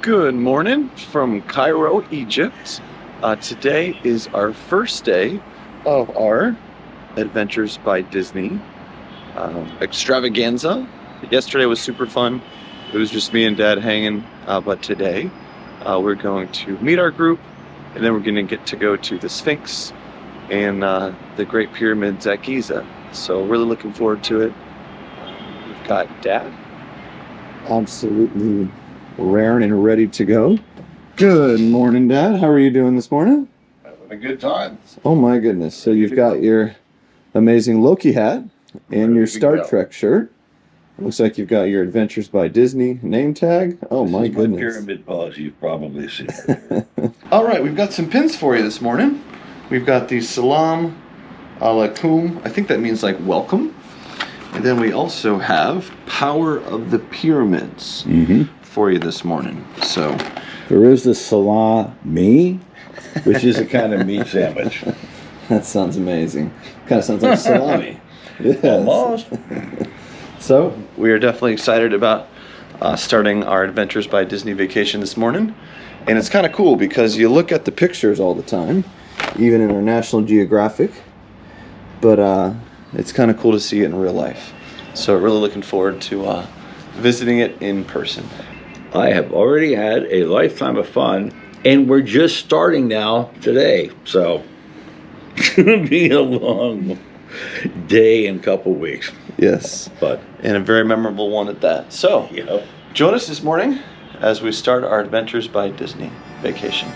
Good morning from Cairo, Egypt. Today is our first day of our Adventures by Disney extravaganza. Yesterday was super fun. It was just me and Dad hanging, but today we're going to meet our group, and then we're going to get to go to the Sphinx and the Great Pyramids at Giza. So really looking forward to it. We've got Dad absolutely raring and ready to go. Good morning, Dad. How are you doing this morning? Having a good time. Oh my goodness. So you've got your amazing Loki hat and your Star Trek shirt. Looks like you've got your Adventures by Disney name tag. Oh my goodness. Pyramid pose you've probably seen. All right, we've got some pins for you this morning. We've got the Salam Alaikum. I think that means like welcome. And then we also have Power of the Pyramids for you this morning. So there is the salami, which is a kind of meat sandwich. That sounds amazing. Kind of sounds like salami. Yes. Almost. So we are definitely excited about starting our Adventures by Disney vacation this morning. And it's kind of cool because you look at the pictures all the time, even in our National Geographic, but it's kind of cool to see it in real life. So really looking forward to visiting it in person. I have already had a lifetime of fun, and we're just starting now today. So it's going to be a long day and couple weeks. Yes, and a very memorable one at that. So join us this morning as we start our Adventures by Disney vacation.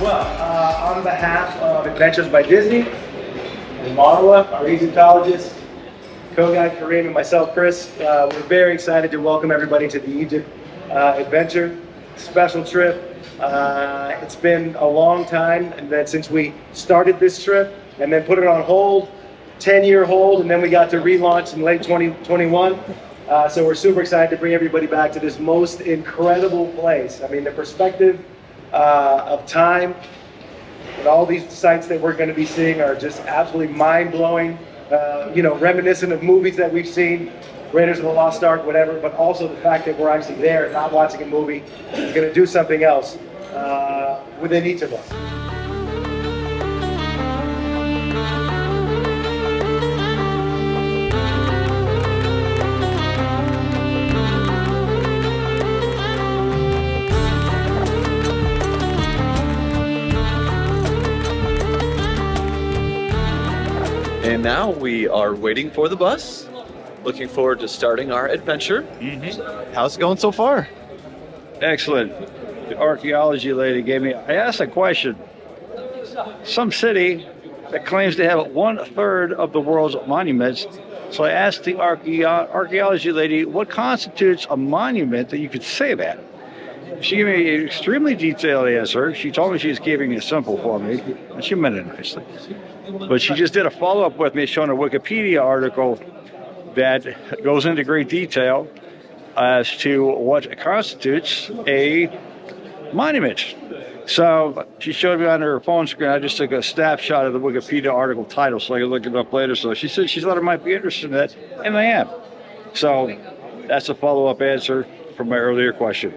Well, on behalf of Adventures by Disney, and Marwa, our Egyptologist, co-guide Kareem, and myself, Chris, we're very excited to welcome everybody to the Egypt adventure. Special trip. It's been a long time and then since we started this trip and then put it on hold, 10-year hold, and then we got to relaunch in late 2021. So we're super excited to bring everybody back to this most incredible place. I mean, the perspective of time and all these sites that we're going to be seeing are just absolutely mind-blowing, reminiscent of movies that we've seen, Raiders of the Lost Ark, whatever, but also the fact that we're actually there, not watching a movie, is going to do something else within each of us. And now we are waiting for the bus. Looking forward to starting our adventure. How's it going so far? Excellent. The archaeology lady I asked a question. Some city that claims to have 1/3 of the world's monuments. So I asked the archaeology lady, what constitutes a monument that you could say that? She gave me an extremely detailed answer. She told me she was keeping it simple for me, and she meant it nicely. But she just did a follow-up with me showing a Wikipedia article that goes into great detail as to what constitutes a monument. So she showed me on her phone screen. I just took a snapshot of the Wikipedia article title so I could look it up later. So she said she thought I might be interested in that, and I am. So that's a follow-up answer from my earlier question.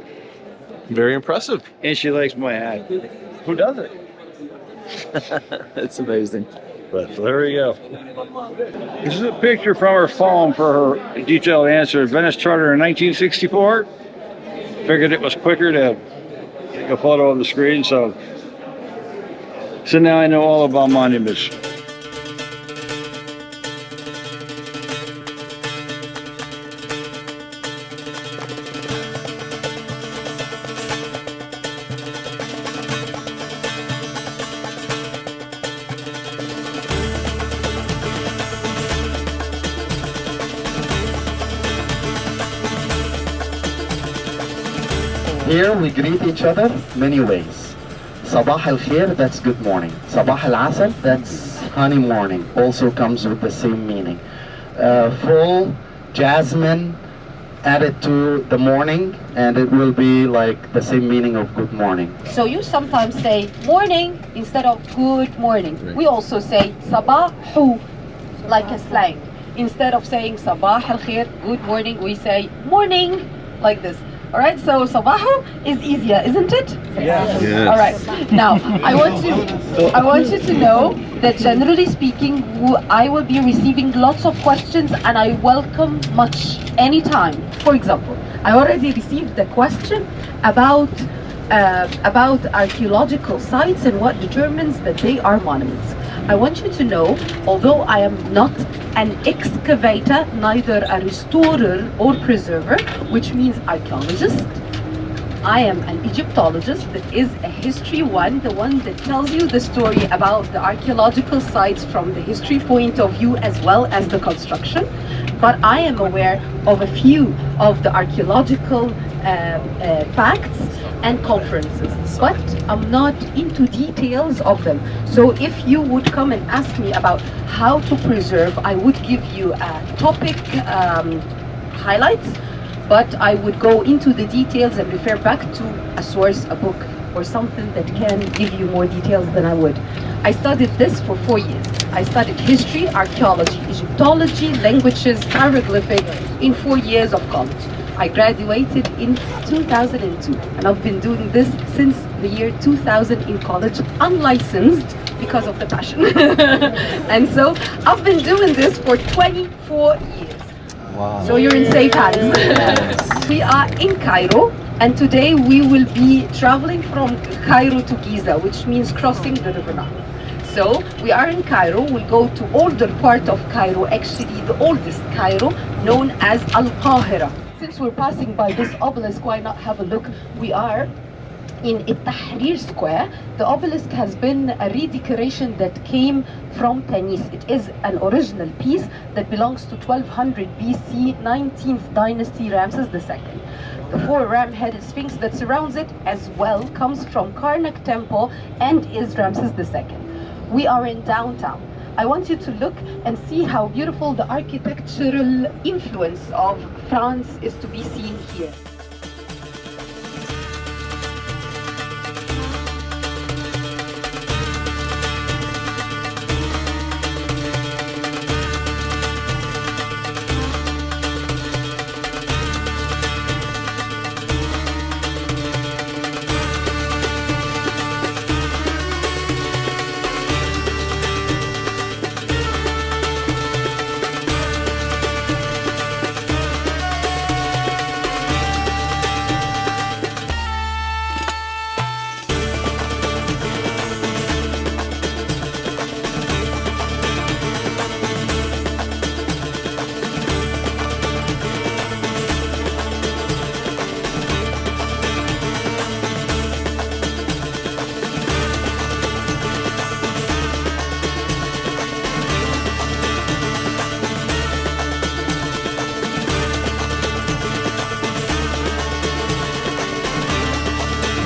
Very impressive. And she likes my hat. Who doesn't? It's amazing. But there we go. This is a picture from her phone for her detailed answer. Venice Charter in 1964. Figured it was quicker to take a photo on the screen, so now I know all about monuments. Here we greet each other many ways. Sabah al-Khair, that's good morning. Sabah al-Asal, that's honey morning, also comes with the same meaning. Full jasmine added to the morning, and it will be like the same meaning of good morning. So you sometimes say morning instead of good morning. We also say sabahu, like a slang. Instead of saying sabah al-khair, good morning, we say morning, like this. All right, so sabahu is easier, isn't it? Yes. All right. Now, I want you to know that generally speaking, I will be receiving lots of questions, and I welcome much anytime. For example, I already received the question about archaeological sites and what determines that they are monuments. I want you to know, although I am not an excavator, neither a restorer or preserver, which means archaeologist, I am an Egyptologist that is a history one, the one that tells you the story about the archaeological sites from the history point of view as well as the construction. But I am aware of a few of the archaeological facts and conferences, but I'm not into details of them. So if you would come and ask me about how to preserve, I would give you a topic highlights, but I would go into the details and refer back to a source, a book, or something that can give you more details than I would. I studied this for 4 years. I studied history, archaeology, Egyptology, languages, hieroglyphics in 4 years of college. I graduated in 2002, and I've been doing this since the year 2000 in college, unlicensed because of the passion. And so I've been doing this for 24 years. Wow. So you're in safe hands. We are in Cairo, and today we will be traveling from Cairo to Giza, which means crossing the river Nile. So we are in Cairo. We'll go to older part of Cairo, actually the oldest Cairo, known as Al-Qahira. Since we're passing by this obelisk, why not have a look? We are in Tahrir Square, the obelisk has been a redecoration that came from Tanis. It is an original piece that belongs to 1200 BC, 19th dynasty Ramses II. The four ram-headed sphinx that surrounds it as well comes from Karnak Temple and is Ramses II. We are in downtown. I want you to look and see how beautiful the architectural influence of France is to be seen here.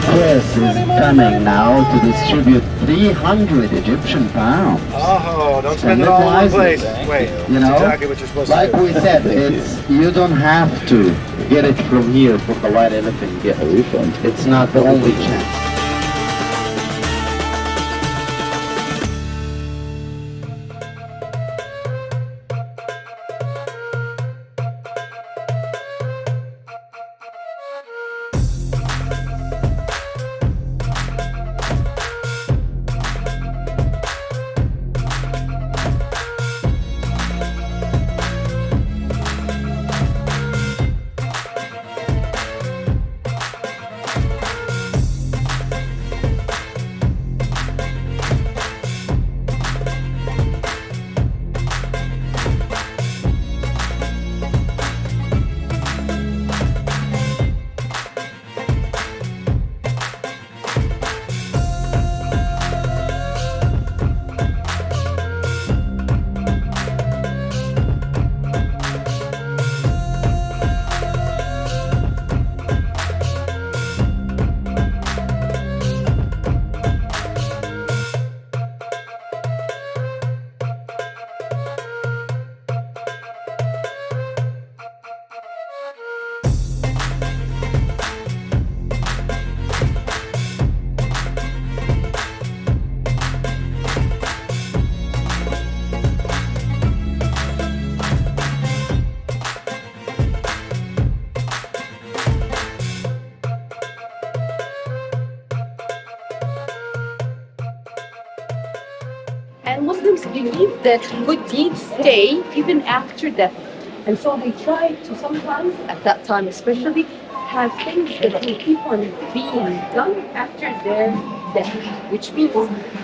Chris is coming now to distribute 300 Egyptian pounds. Oh, don't spend it all in one place. Wait, You that's know, exactly what you're supposed like to do. we said, it's you don't have to get it from here from the white elephant. Get a refund. It's not the only chance. And Muslims believe that good deeds stay even after death. And so they try to sometimes, at that time especially, have things that will keep on being done after their death. Which means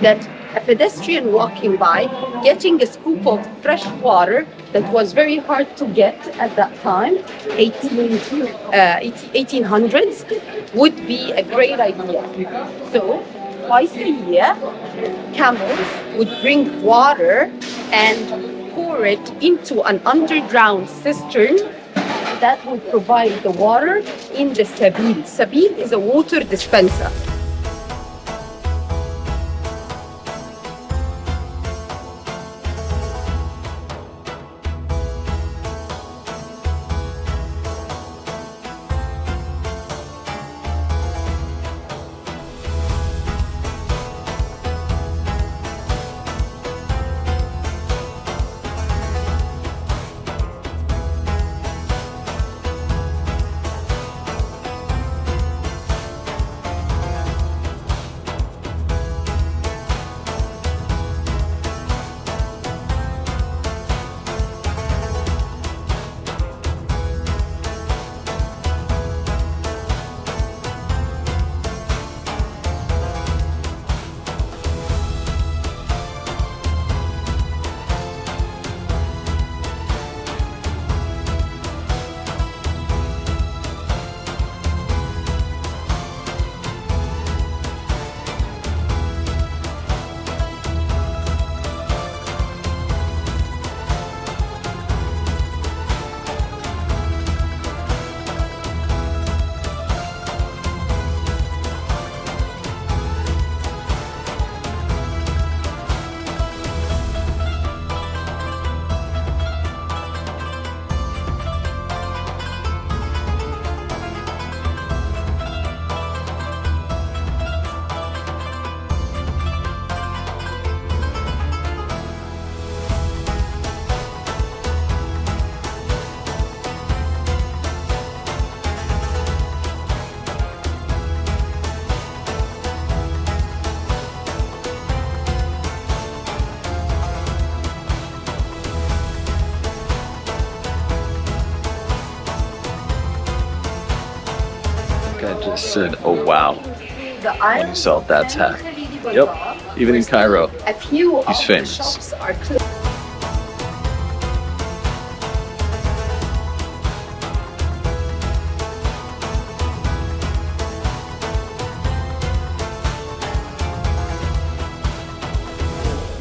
that a pedestrian walking by, getting a scoop of fresh water that was very hard to get at that time, 1800s, would be a great idea. So, twice a year, camels would bring water and pour it into an underground cistern that would provide the water in the sabil. Sabil is a water dispenser. said, oh wow, The when he saw that hat. Yep. Yep, even in Cairo. A few He's of famous. the shops are closed.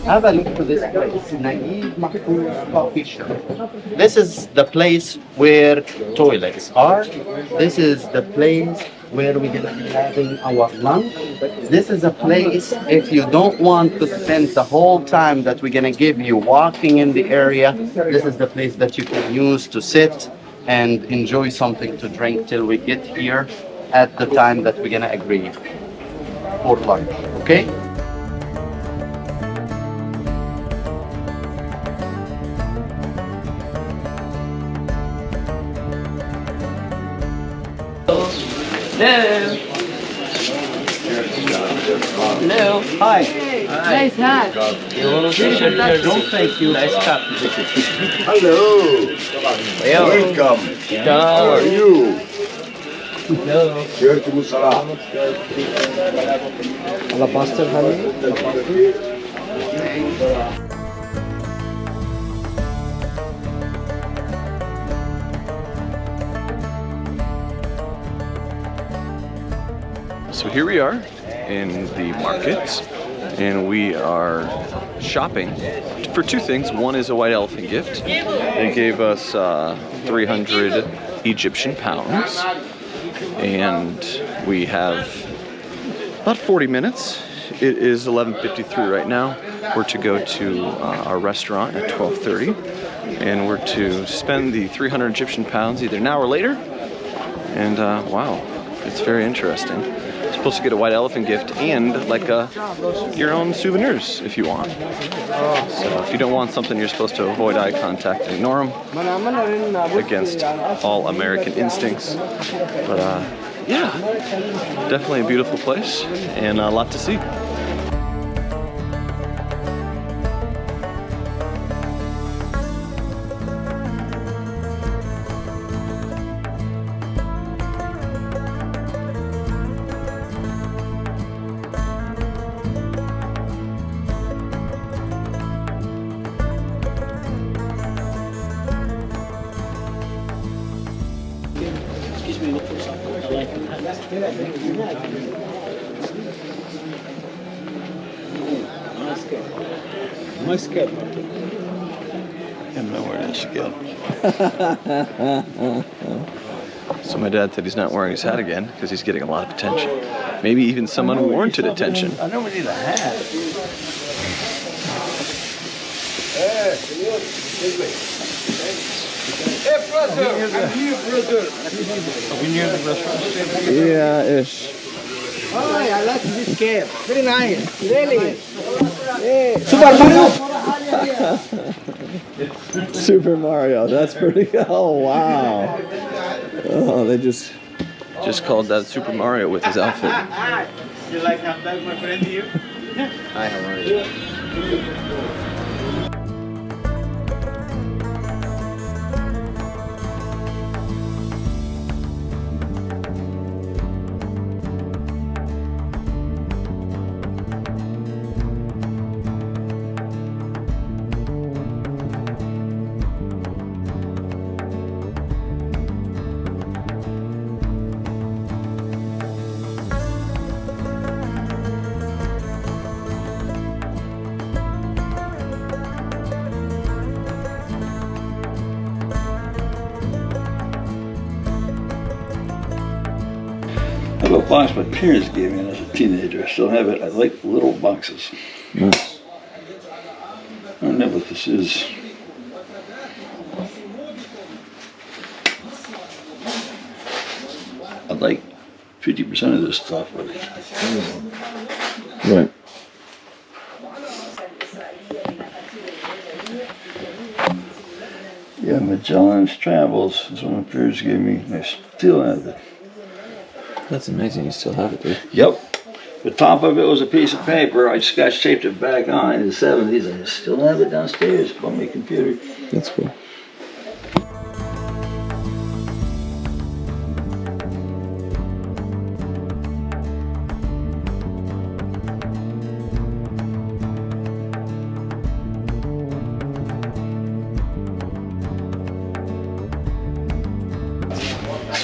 Have a look to this place, Naive Mahfouz Coffee Shop. This is the place where toilets are. This is the place where we're gonna be having our lunch. This is a place, if you don't want to spend the whole time that we're gonna give you walking in the area, this is the place that you can use to sit and enjoy something to drink till we get here at the time that we're gonna agree for lunch, okay? Hello. Hi. Nice hat. Don't thank you. Nice cut. Hello. Welcome. How are you? Hello. Alaikum salam. Alabaster honey. So here we are in the market, and we are shopping for two things. One is a white elephant gift. They gave us 300 Egyptian pounds, and we have about 40 minutes. It is 11:53 right now. We're to go to our restaurant at 12:30, and we're to spend the 300 Egyptian pounds either now or later. And wow, it's very interesting. Supposed to get a white elephant gift and like your own souvenirs if you want. So if you don't want something, you're supposed to avoid eye contact and ignore them against all American instincts. But yeah, definitely a beautiful place and a lot to see. Nice cut. I have nowhere else to go. So my dad said he's not wearing his hat again because he's getting a lot of attention. Maybe even some unwarranted attention. I know we need a hat. Hey, brother. I'm here, brother. Are we near the restaurant? Yeah, ish. Oh, I like this cap. Very nice. Really. Super Mario, that's pretty. Oh wow! Oh, they just called that Super Mario with his outfit. You like how that's my friend to you? Hi, how are you? I have a box my parents gave me when I was a teenager. I still have it. I like little boxes. Nice. I don't know what this is. I like 50% of this stuff. But Right. yeah, Magellan's Travels is what my parents gave me. I still have it. That's amazing. You still have it, dude. Yep. The top of it was a piece of paper. I scotch taped it back on in the 70s. I still have it downstairs on my computer. That's cool.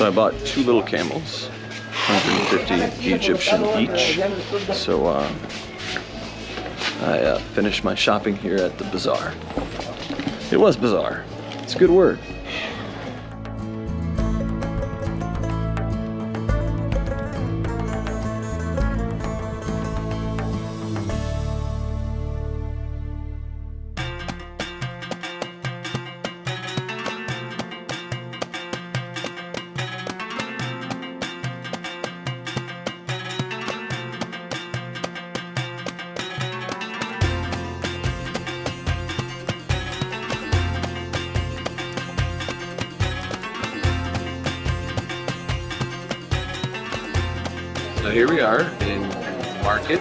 So I bought 2 little camels, 150 Egyptian each. So I finished my shopping here at the Bazaar. It was Bazaar. It's a good word. So here we are in Market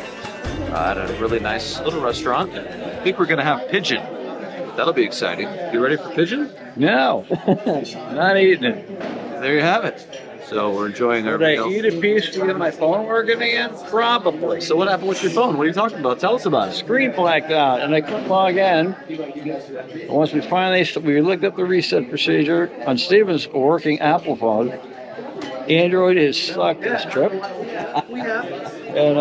at a really nice little restaurant. I think we're gonna have pigeon. That'll be exciting. You ready for pigeon? No, not eating it. There you have it. So we're enjoying our Would I meal. eat a piece to get my phone working again? Probably. So what happened with your phone? What are you talking about? Tell us about it. Screen blacked out, and I couldn't log in. And once we looked up the reset procedure on Steven's working Apple phone. Android is sucked this trip. And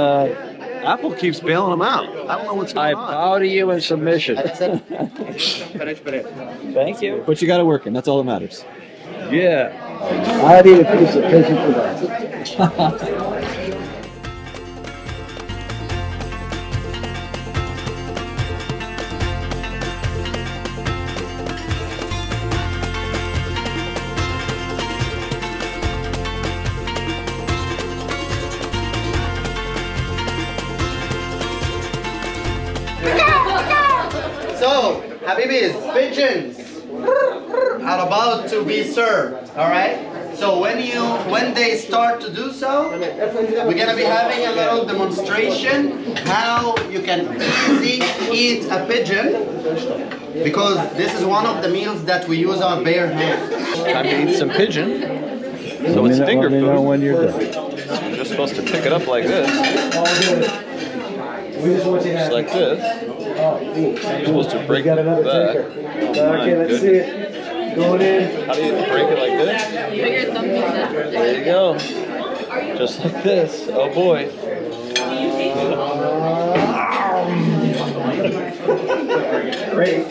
Apple keeps bailing them out. I don't know what's I going on. bow to you in submission. Thank you. But you got it working. That's all that matters. Yeah. I'd eat a piece of pigeon for that. So, Habibis, pigeons are about to be served, all right? So when they start to do so, we're gonna be having a little demonstration how you can easily eat a pigeon, because this is one of the meals that we use our bare hands. Time to eat some pigeon. So it's finger Let me know food. when you're done. So you're just supposed to pick it up like this. Just like this. You're supposed to break it like that. Okay, let's see it. Going in. How do you break it like this? There you go. Just like this. Oh boy. Great.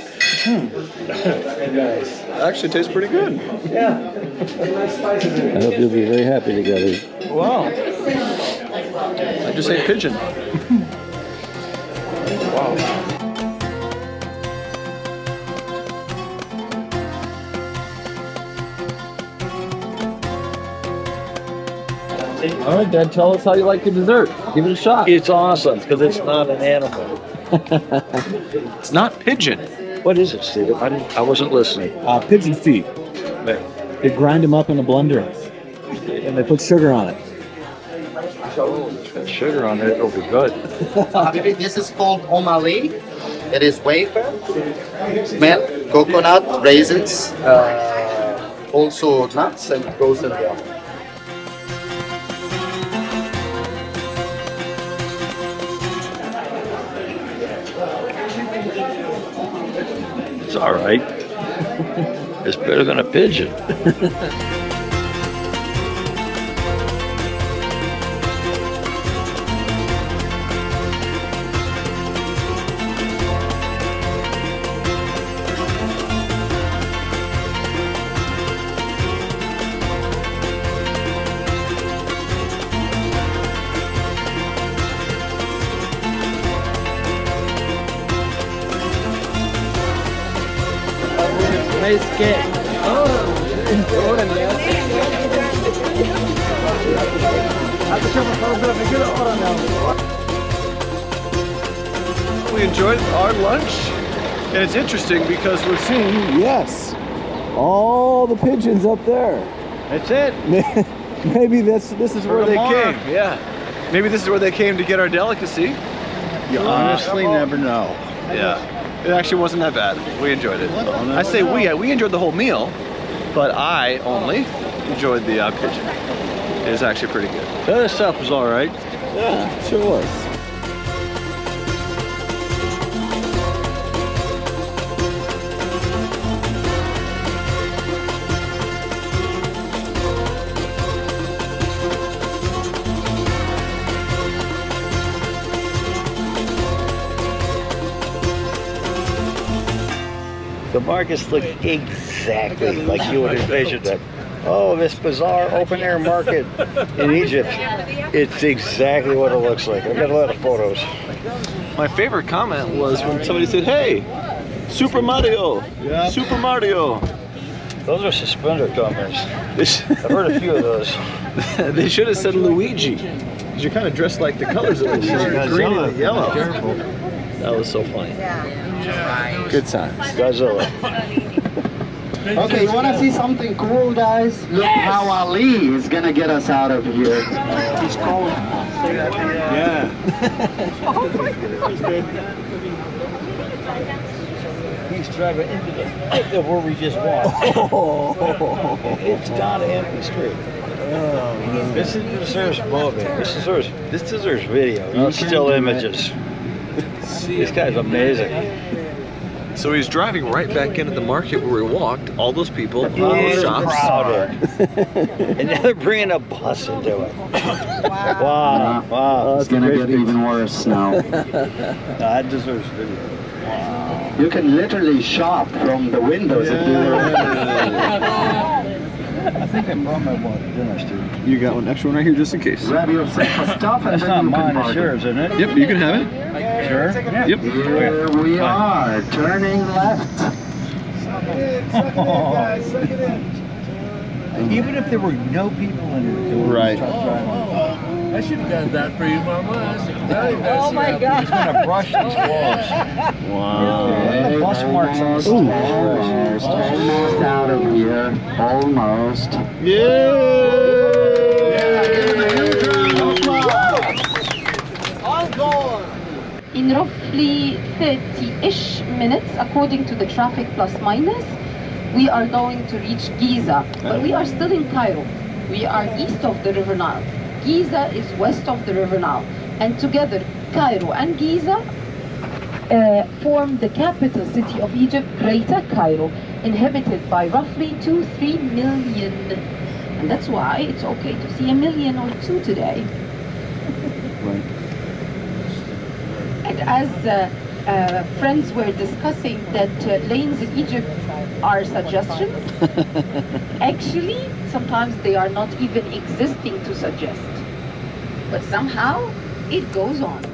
Nice. Actually tastes pretty good. Yeah. Nice spices in I it. hope you'll be very happy together. Wow. I just ate pigeon. Wow. All right, Dad, tell us how you like your dessert. Give it a shot. It's awesome because it's not an animal. It's not pigeon. What is it, Steven? I wasn't listening. Pigeon feet. They grind them up in a blender and they put sugar on it. Got sugar on it. It'll be good. Habibi, this is called omali. It is wafer, milk, coconut, raisins, also nuts, and it goes in the oven. It's all right. It's better than a pigeon. Nice cake. We enjoyed our lunch, and it's interesting because we're seeing, Yes. All the pigeons up there. That's it. Maybe this is where they tomorrow. came. Yeah. Maybe this is where they came to get our delicacy. You honestly never know. Yeah. It actually wasn't that bad. We enjoyed it. I say we enjoyed the whole meal, but I only enjoyed the pigeon. It was actually pretty good. The other stuff was all right. Yeah, sure was. The markets look exactly like you would envision them. Oh, this bizarre open-air market in Egypt. It's exactly what it looks like. I've got a lot of photos. My favorite comment was when somebody said, "Hey, Super Mario, Super Mario." Those are suspender companies. I've heard a few of those. They should have said Luigi, because you're kind of dressed like the colors of Luigi, green and yellow. That was so funny. Good times. Godzilla. Okay, you want to see something cool, guys? Look how Ali is going to get us out of here. He's cold. Yeah. He's driving into the thick of where we just walked. It's not an empty street. This deserves movie. This deserves video, not still images. This guy's amazing. So he's driving right back into the market where we walked. All those people, all those shops. Crowded. And now they're bringing a bus into it. Wow. Wow. It's going to get even worse now. That deserves video. You can literally shop from the windows if you were. I think I brought my dinner, Steve. You got one extra one right here just in case. Grab yourself a stuff and That's not mine, it's yours, isn't it? Yep, you can have it. Sure? Yep. Here we are, turning left. Even if there were no people in it. Right. I should have done that for you, Mama. Oh my God. He's going to brush these walls. Wow. The bus marks on the Almost out of here. Almost. In roughly 30-ish minutes, according to the traffic plus minus, we are going to reach Giza. But we are still in Cairo. We are east of the River Nile. Giza is west of the River Nile. And together, Cairo and Giza form the capital city of Egypt, Greater Cairo, inhabited by roughly 2-3 million. And that's why it's okay to see 1 million or 2 today. Right. And as friends were discussing that lanes in Egypt are suggestions, actually, sometimes they are not even existing to suggest. But somehow, it goes on.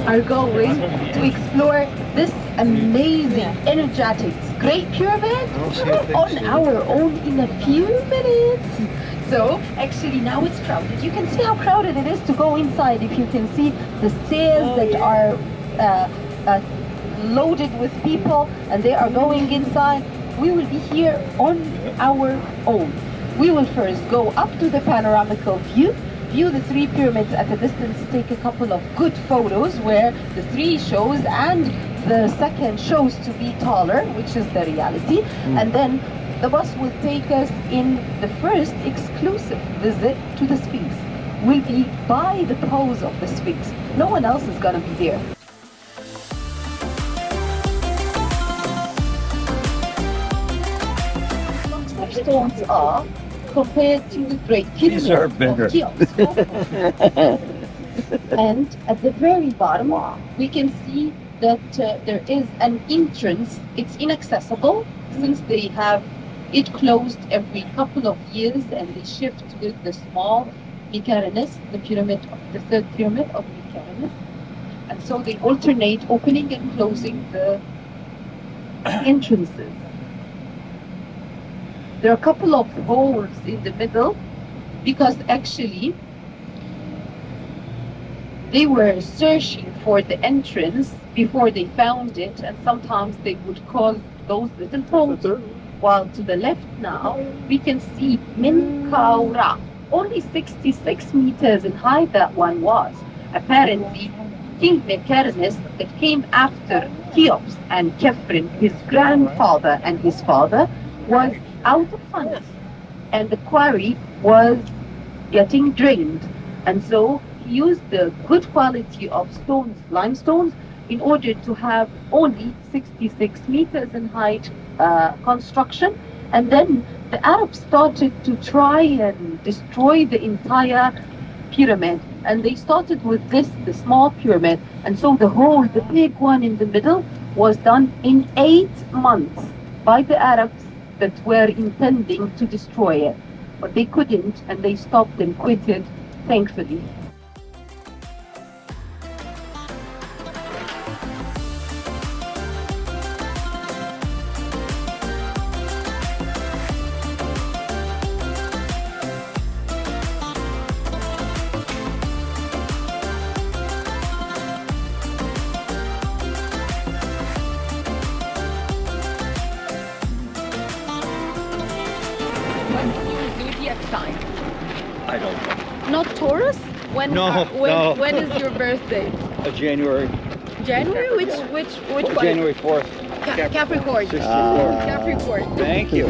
Are going to explore this amazing, energetic, great pyramid on our own in a few minutes. So actually now it's crowded. You can see how crowded it is to go inside. If you can see the stairs that are loaded with people and they are going inside. We will be here on our own. We will first go up to the panoramical view the 3 pyramids at a distance, take a couple of good photos where the 3 shows and the second shows to be taller, which is the reality. And then the bus will take us in the first exclusive visit to the Sphinx. We'll be by the pose of the Sphinx. No one else is gonna be there. Stones are compared to the Great Pyramid. These are bigger. And at the very bottom, we can see that there is an entrance. It's inaccessible since they have it closed every couple of years and they shift with the small Mycerinus, the pyramid, the 3rd pyramid of Mycerinus. And so they alternate opening and closing the entrances. There are a couple of holes in the middle because actually they were searching for the entrance before they found it, and sometimes they would cause those little holes. While to the left now, we can see Min Kaura. only 66 meters in height that one was. Apparently, King Mekarnis, that came after Cheops and Khephren, his grandfather and his father, was out of funds. And the quarry was getting drained. And so he used the good quality of stones, limestones, in order to have only 66 meters in height construction. And then the Arabs started to try and destroy the entire pyramid. And they started with this, the small pyramid. And so the big one in the middle, was done in 8 months by the Arabs that were intending to destroy it. But they couldn't, and they stopped and quitted, thankfully. I don't know. Not Taurus? When No, no. When is your birthday? January. January? Which one? January 4th. Capricorn. 64. Capricorn. Thank you.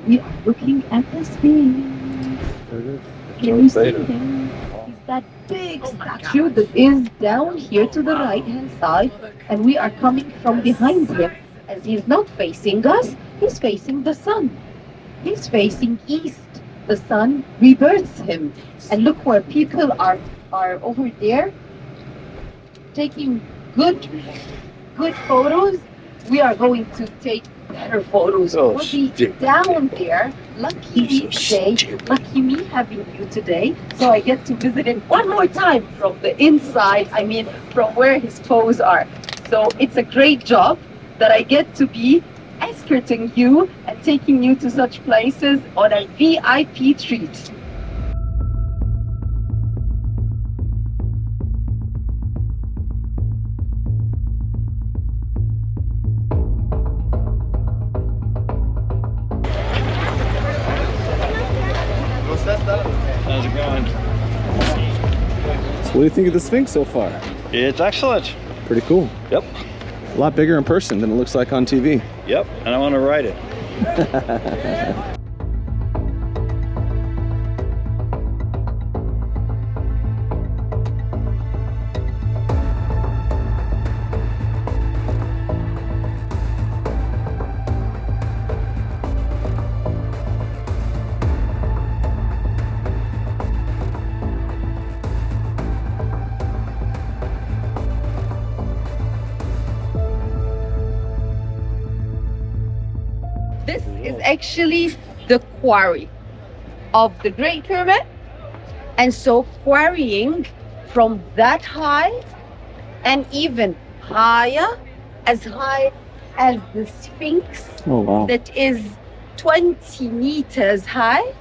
We are looking at the Sphinx. Can you see him? He's that big statue that is down here to the right-hand side, and we are coming from behind him. As he's not facing us, he's facing the sun. He's facing east. The sun rebirths him. And look where people are over there taking good photos. We are going to take better photos. We'll be down there. Lucky me having you today. So I get to visit him one more time from the inside, I mean from where his toes are. So it's a great job that I get to be escorting you and taking you to such places on a VIP treat. How's it going? So what do you think of the Sphinx so far? It's excellent. Pretty cool. Yep. A lot bigger in person than it looks like on TV. Yep. And I want to ride it. This is actually the quarry of the Great Pyramid. And so quarrying from that height and even higher, as high as the Sphinx, Oh, wow. that is 20 meters high,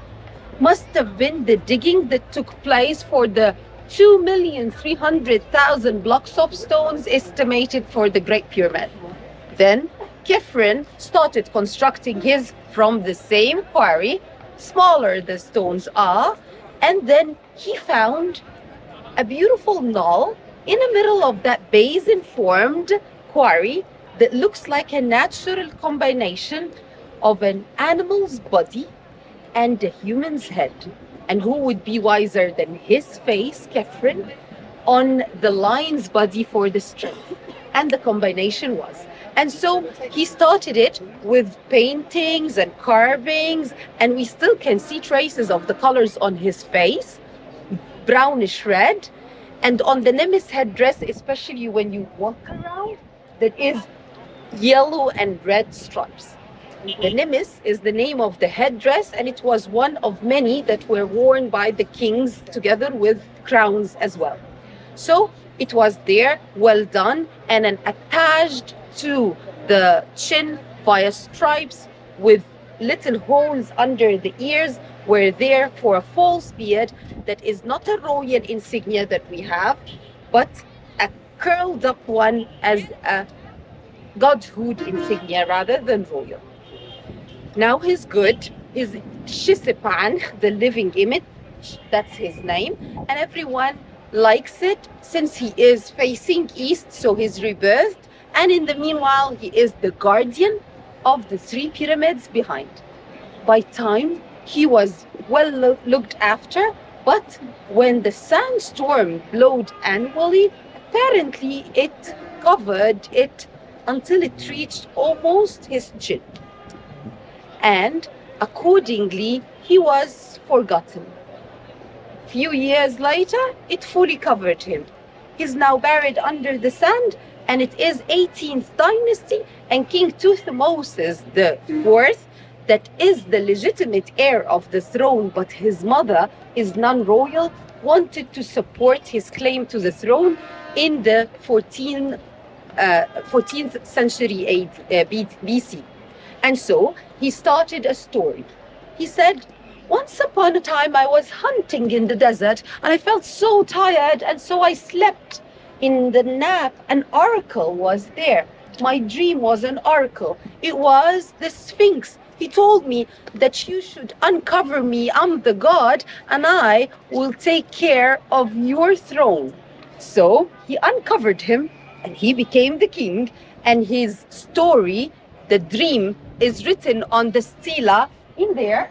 must have been the digging that took place for the 2,300,000 blocks of stones estimated for the Great Pyramid. Then Khafre started constructing his from the same quarry, smaller the stones are, and then he found a beautiful knoll in the middle of that basin-formed quarry that looks like a natural combination of an animal's body and a human's head. And who would be wiser than his face, Khafre, on the lion's body for the strength? And the combination was. And so he started it with paintings and carvings, and we still can see traces of the colors on his face, brownish red, and on the Nemes headdress, especially when you walk around, that is yellow and red stripes. The Nemes is the name of the headdress, and it was one of many that were worn by the kings together with crowns as well. So it was there, well done, and then attached to the chin via stripes with little holes under the ears were there for a false beard that is not a royal insignia that we have, but a curled up one as a godhood insignia rather than royal. Now he's good, his Shisipan, the living image, that's his name, and everyone likes it since he is facing east, so he's rebirthed. And in the meanwhile, he is the guardian of the 3 pyramids behind. By time, he was well looked after, but when the sandstorm blowed annually, apparently it covered it until it reached almost his chin. And accordingly, he was forgotten. Few years later, it fully covered him. He's now buried under the sand, and it is 18th dynasty, and King Thutmose IV, that is the legitimate heir of the throne, but his mother is non-royal, wanted to support his claim to the throne in the 14th century BC. And so he started a story. He said, once upon a time I was hunting in the desert and I felt so tired, and so I slept. In the nap, an oracle was there. My dream was an oracle. It was the Sphinx. He told me that you should uncover me. I'm the god, and I will take care of your throne. So he uncovered him, and he became the king. And his story, the dream, is written on the stela in there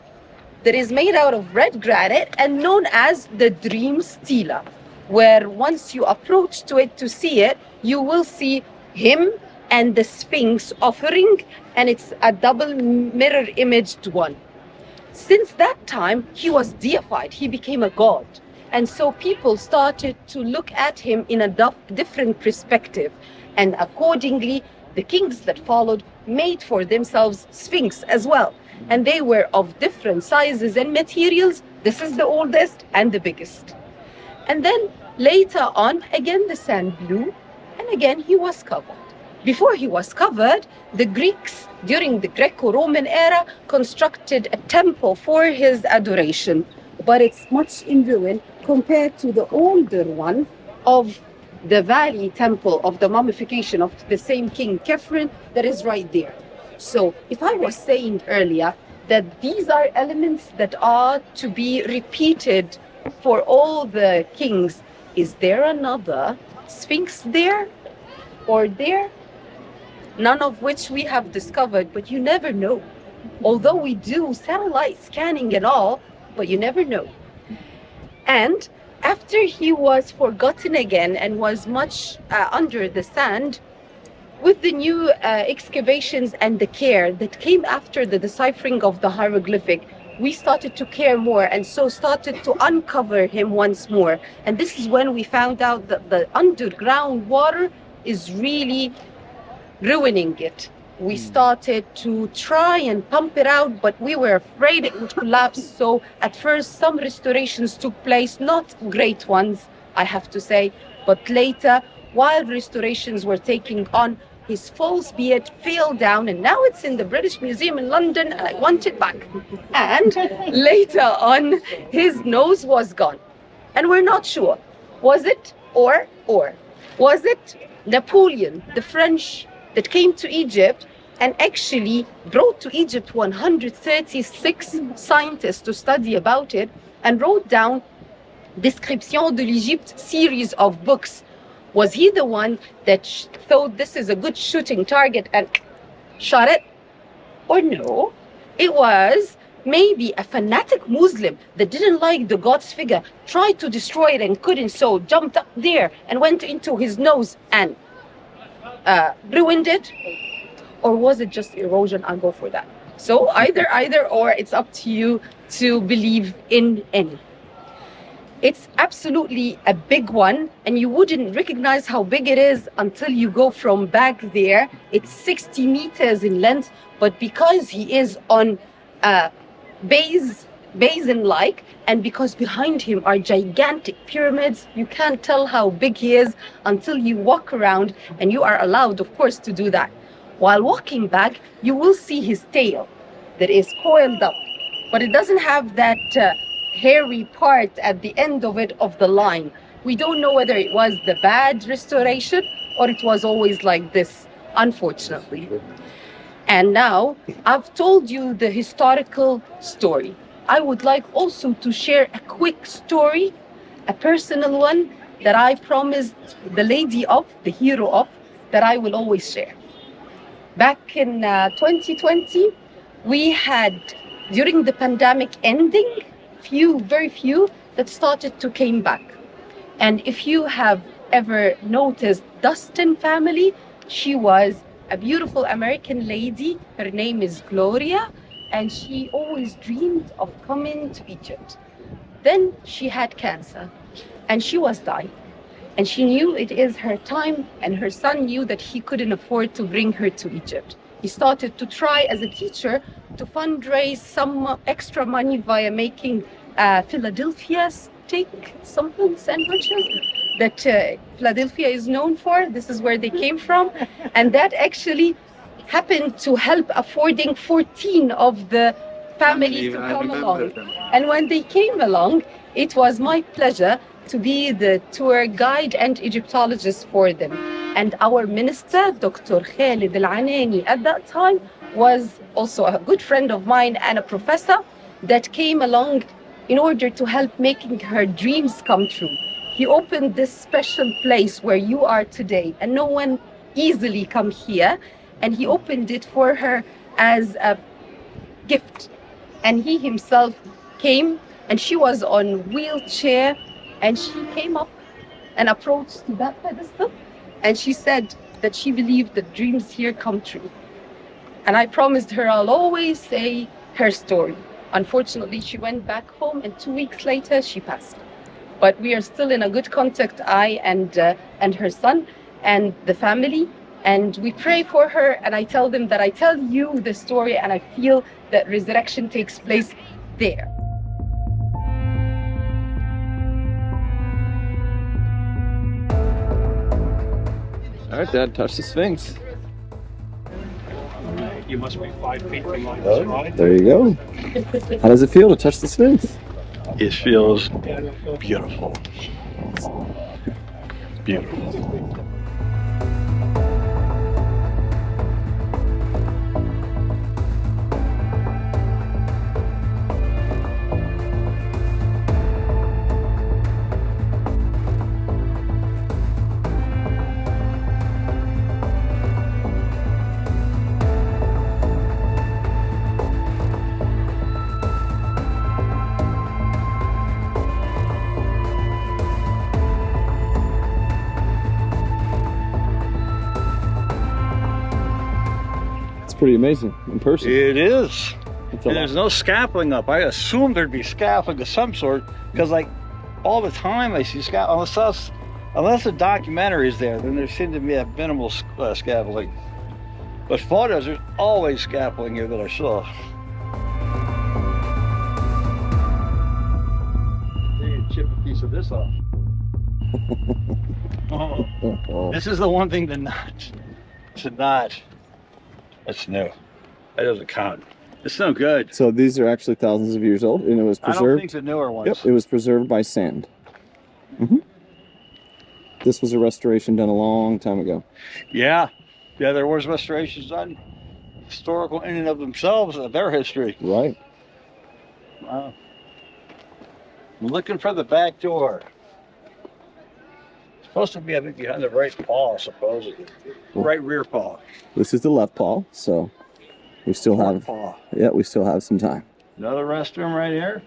that is made out of red granite and known as the dream stela, where once you approach to it to see it, you will see him and the Sphinx offering, and it's a double mirror imaged one. Since that time, he was deified, he became a god. And so people started to look at him in a different perspective. And accordingly, the kings that followed made for themselves Sphinx as well. And they were of different sizes and materials. This is the oldest and the biggest. And then later on, again the sand blew, and again he was covered. Before he was covered, the Greeks, during the Greco-Roman era, constructed a temple for his adoration. But it's much in ruin compared to the older one of the Valley Temple of the mummification of the same King Khafre that is right there. So if I was saying earlier that these are elements that are to be repeated for all the kings. Is there another Sphinx there or there? None of which we have discovered, but you never know. Although we do satellite scanning and all, but you never know. And after he was forgotten again and was much under the sand, with the new excavations and the care that came after the deciphering of the hieroglyphic, we started to care more and so started to uncover him once more. And this is when we found out that the underground water is really ruining it. We started to try and pump it out, but we were afraid it would collapse. So at first, some restorations took place, not great ones, I have to say, but later, while restorations were taking on, his false beard fell down, and now it's in the British Museum in London, and I want it back. And later on, his nose was gone. And we're not sure. Was it or? Was it Napoleon, the French, that came to Egypt and actually brought to Egypt 136 scientists to study about it and wrote down Description de l'Égypte series of books? Was he the one that thought this is a good shooting target and shot it? Or no, it was maybe a fanatic Muslim that didn't like the god's figure, tried to destroy it and couldn't, so jumped up there and went into his nose and ruined it? Or was it just erosion? I'll go for that. So either or, it's up to you to believe in any. It's absolutely a big one, and you wouldn't recognize how big it is until you go from back there. It's 60 meters in length, but because he is on basin-like, and because behind him are gigantic pyramids, you can't tell how big he is until you walk around, and you are allowed, of course, to do that. While walking back, you will see his tail that is coiled up, but it doesn't have that hairy part at the end of it of the line. We don't know whether it was the bad restoration or it was always like this, unfortunately. And now I've told you the historical story. I would like also to share a quick story, a personal one that I promised the lady of, the hero of, that I will always share. Back in 2020, we had, during the pandemic ending, very few that started to came back. And if you have ever noticed Dustin family, she was a beautiful American lady. Her name is Gloria, and she always dreamed of coming to Egypt. Then she had cancer, and she was dying. And she knew it is her time, and her son knew that he couldn't afford to bring her to Egypt. He started to try as a teacher to fundraise some extra money via making Philadelphia steak something sandwiches that Philadelphia is known for. This is where they came from. And that actually happened to help affording 14 of the family to come along. And when they came along, it was my pleasure to be the tour guide and Egyptologist for them. And our minister, Dr. Khalid Al-Anani, at that time was also a good friend of mine and a professor that came along in order to help making her dreams come true. He opened this special place where you are today, and no one easily come here, and he opened it for her as a gift. And he himself came, and she was on wheelchair, and she came up and approached to that pedestal, and she said that she believed that dreams here come true. And I promised her I'll always say her story. Unfortunately, she went back home, and 2 weeks later she passed. But we are still in a good contact, I and her son and the family, and we pray for her, and I tell them that I tell you the story, and I feel that resurrection takes place there. All right, Dad, touch the Sphinx. You must be 5 feet from this ride. There you go. How does it feel to touch the Sphinx? It feels beautiful. Beautiful. pretty amazing in person. It is. It's a And lot. there's no scaffolding up. I assumed there'd be scaffolding of some sort because, like, all the time I see scaffolding. Unless the documentary is there, then there seems to be a minimal scaffolding. But photos, there's always scaffolding here that I saw. They can chip a piece of this off. Oh. This is the one thing that's new. That doesn't count. It's no good. So these are actually thousands of years old, and it was I don't preserved. think the newer ones. Yep, it was preserved by sand. This was a restoration done a long time ago. Yeah, there was restorations done, historical in and of themselves, of their history. Right. Wow. I'm looking for the back door. It's supposed to be, I think, behind the right paw, supposedly. Right rear paw. This is the left paw, so we still have. Paw. Yeah, we still have some time. Another restroom right here.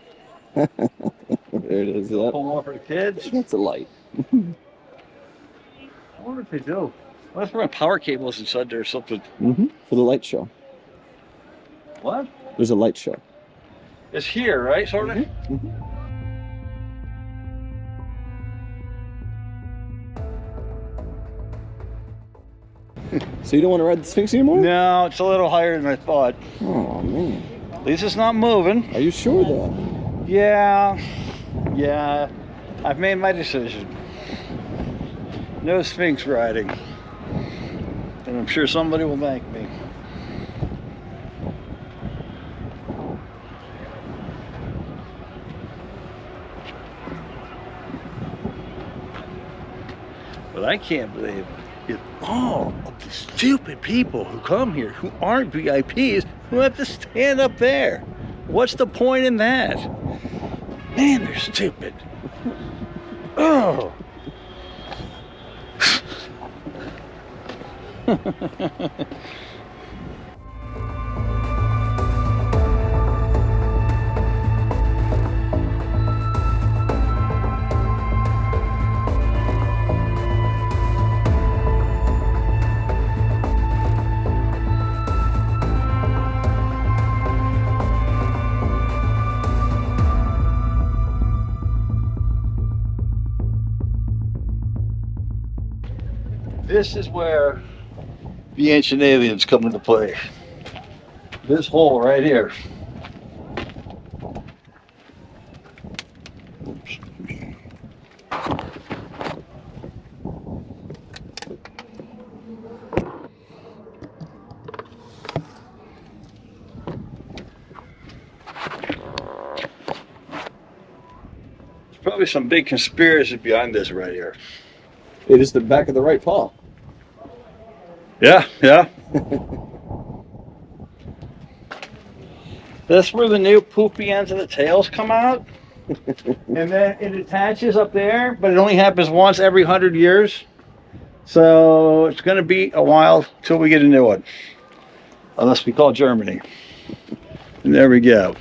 There it is. Yep. Pull more for the kids. That's a light. I wonder if they do. What if there are power cables inside there or something? For the light show. What? There's a light show. It's here, right? Sort of? So you don't want to ride the Sphinx anymore? No, it's a little higher than I thought. Oh, man. At least it's not moving. Are you sure, though? Yeah. I've made my decision. No Sphinx riding. And I'm sure somebody will thank me. But I can't believe all of the stupid people who come here who aren't VIPs who have to stand up there. What's the point in that? Man, they're stupid. Oh. This is where the ancient aliens come into play. This hole right here. Oops. There's probably some big conspiracy behind this right here. It is the back of the right paw. Yeah. That's where the new poopy ends of the tails come out. And then it attaches up there, but it only happens once every 100 years. So it's going to be a while till we get a new one. Unless we call Germany. And there we go.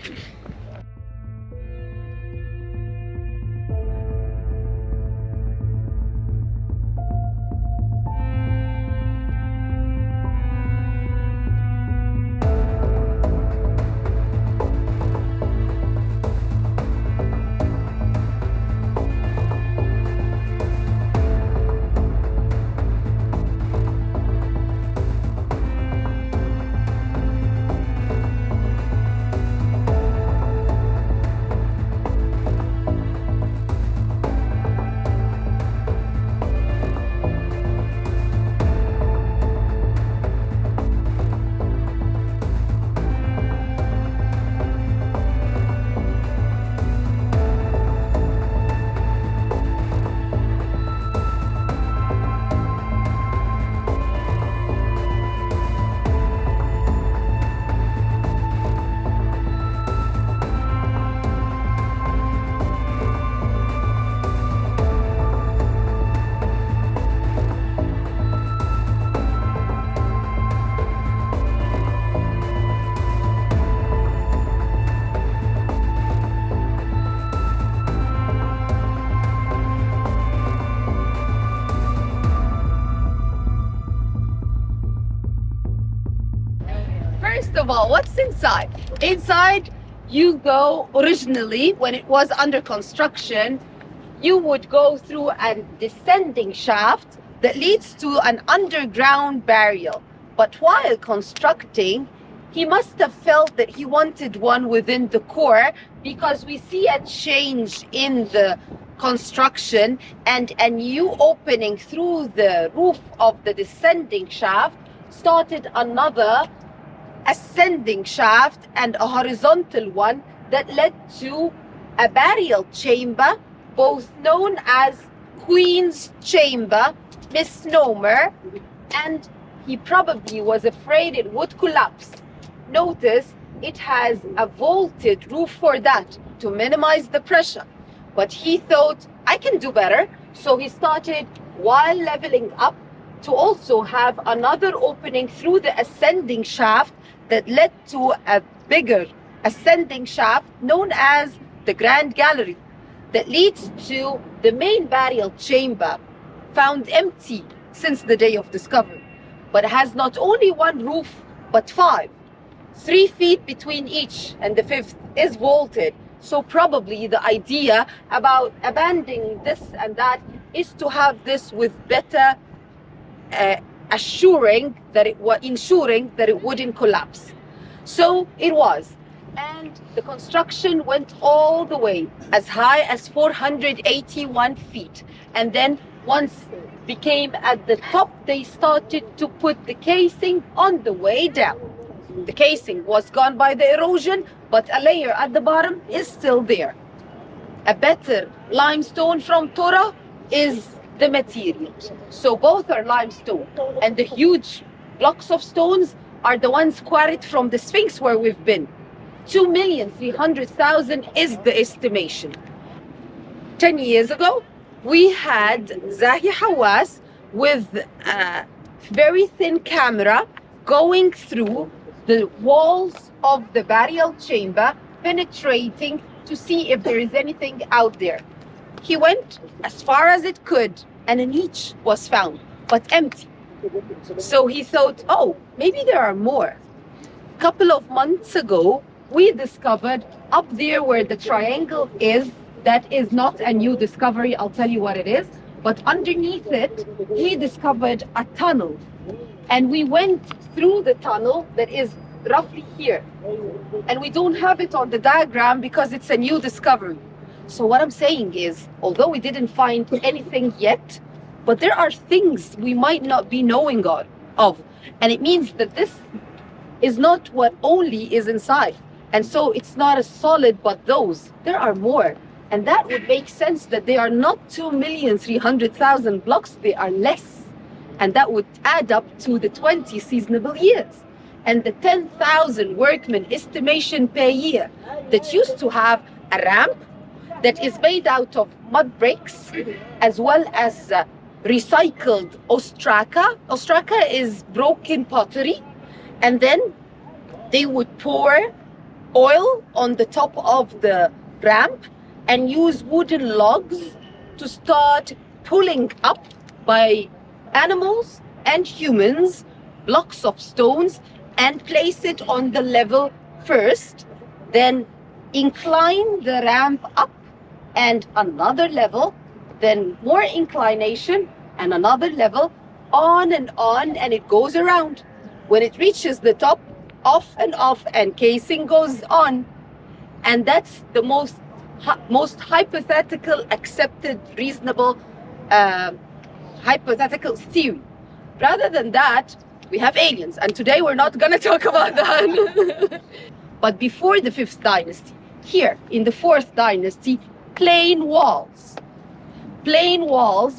of all, what's inside? Inside, you go originally, when it was under construction, you would go through a descending shaft that leads to an underground burial. But while constructing, he must have felt that he wanted one within the core, because we see a change in the construction and a new opening through the roof of the descending shaft started another ascending shaft and a horizontal one that led to a burial chamber, both known as Queen's Chamber, misnomer, and he probably was afraid it would collapse. Notice it has a vaulted roof for that to minimize the pressure. But he thought, I can do better. So he started, while leveling up, to also have another opening through the ascending shaft that led to a bigger ascending shaft known as the Grand Gallery that leads to the main burial chamber, found empty since the day of discovery. But it has not only one roof, but 5. 3 feet between each, and the 5th is vaulted. So probably the idea about abandoning this and that is to have this with better ensuring that it wouldn't collapse. So it was. And the construction went all the way as high as 481 feet. And then once became at the top, they started to put the casing on the way down. The casing was gone by the erosion, but a layer at the bottom is still there. A better limestone from Tora is the material. So both are limestone, and the huge blocks of stones are the ones quarried from the Sphinx where we've been. 2,300,000 is the estimation. 10 years ago, we had Zahi Hawass with a very thin camera going through the walls of the burial chamber, penetrating to see if there is anything out there. He went as far as it could, and a niche was found, but empty. So he thought, oh, maybe there are more. A couple of months ago, we discovered up there where the triangle is, that is not a new discovery, I'll tell you what it is, but underneath it, we discovered a tunnel. And we went through the tunnel that is roughly here. And we don't have it on the diagram because it's a new discovery. So what I'm saying is, although we didn't find anything yet, but there are things we might not be knowing of. And it means that this is not what only is inside. And so it's not a solid, but those. There are more. And that would make sense that they are not 2,300,000 blocks, they are less. And that would add up to the 20 seasonable years. And the 10,000 workmen estimation per year that used to have a ramp that is made out of mud bricks, as well as recycled ostraca. Ostraca is broken pottery. And then they would pour oil on the top of the ramp and use wooden logs to start pulling up by animals and humans blocks of stones and place it on the level first, then incline the ramp up and another level, then more inclination and another level, on, and it goes around. When it reaches the top, off and casing goes on. And that's the most hypothetical, accepted, reasonable hypothetical theory. Rather than that, we have aliens, and today we're not going to talk about that. But before the 5th dynasty, here in the 4th dynasty, plain walls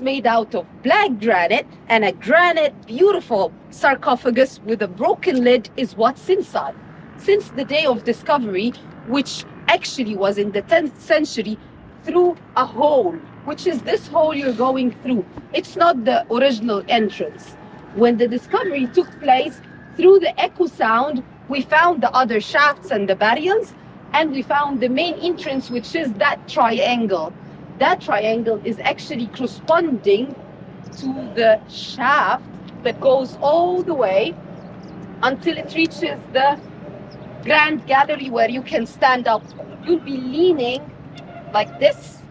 made out of black granite, and a granite beautiful sarcophagus with a broken lid is what's inside. Since the day of discovery, which actually was in the 10th century, through a hole, which is this hole you're going through. It's not the original entrance. When the discovery took place, through the echo sound, we found the other shafts and the burials, and we found the main entrance, which is that triangle. That triangle is actually corresponding to the shaft that goes all the way until it reaches the grand gallery where you can stand up. You'll be leaning like this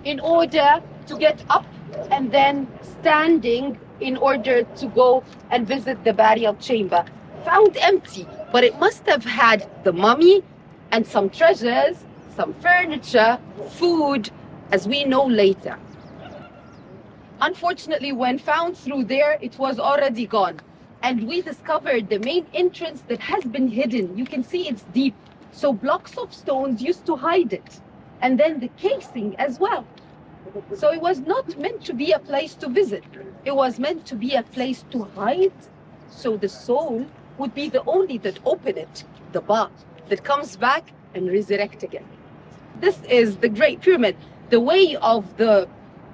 in order to get up, and then standing in order to go and visit the burial chamber. Found empty, but it must have had the mummy and some treasures, some furniture, food, as we know later. Unfortunately, when found through there, it was already gone. And we discovered the main entrance that has been hidden. You can see it's deep. So blocks of stones used to hide it. And then the casing as well. So it was not meant to be a place to visit. It was meant to be a place to hide. So the soul would be the only that open it, the ba, that comes back and resurrect again. This is the Great Pyramid. The way of the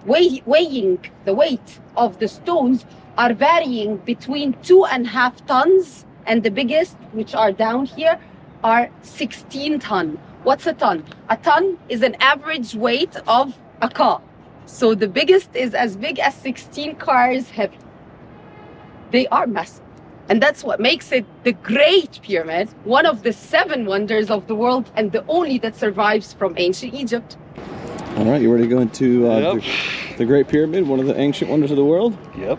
weighing the weight of the stones are varying between 2.5 tons, and the biggest, which are down here, are 16 ton. What's a ton? A ton is an average weight of a car. So the biggest is as big as 16 cars heavy. They are massive. And that's what makes it the Great Pyramid, one of the 7 wonders of the world, and the only that survives from ancient Egypt. All right, you ready to go into the Great Pyramid, one of the ancient wonders of the world? Yep.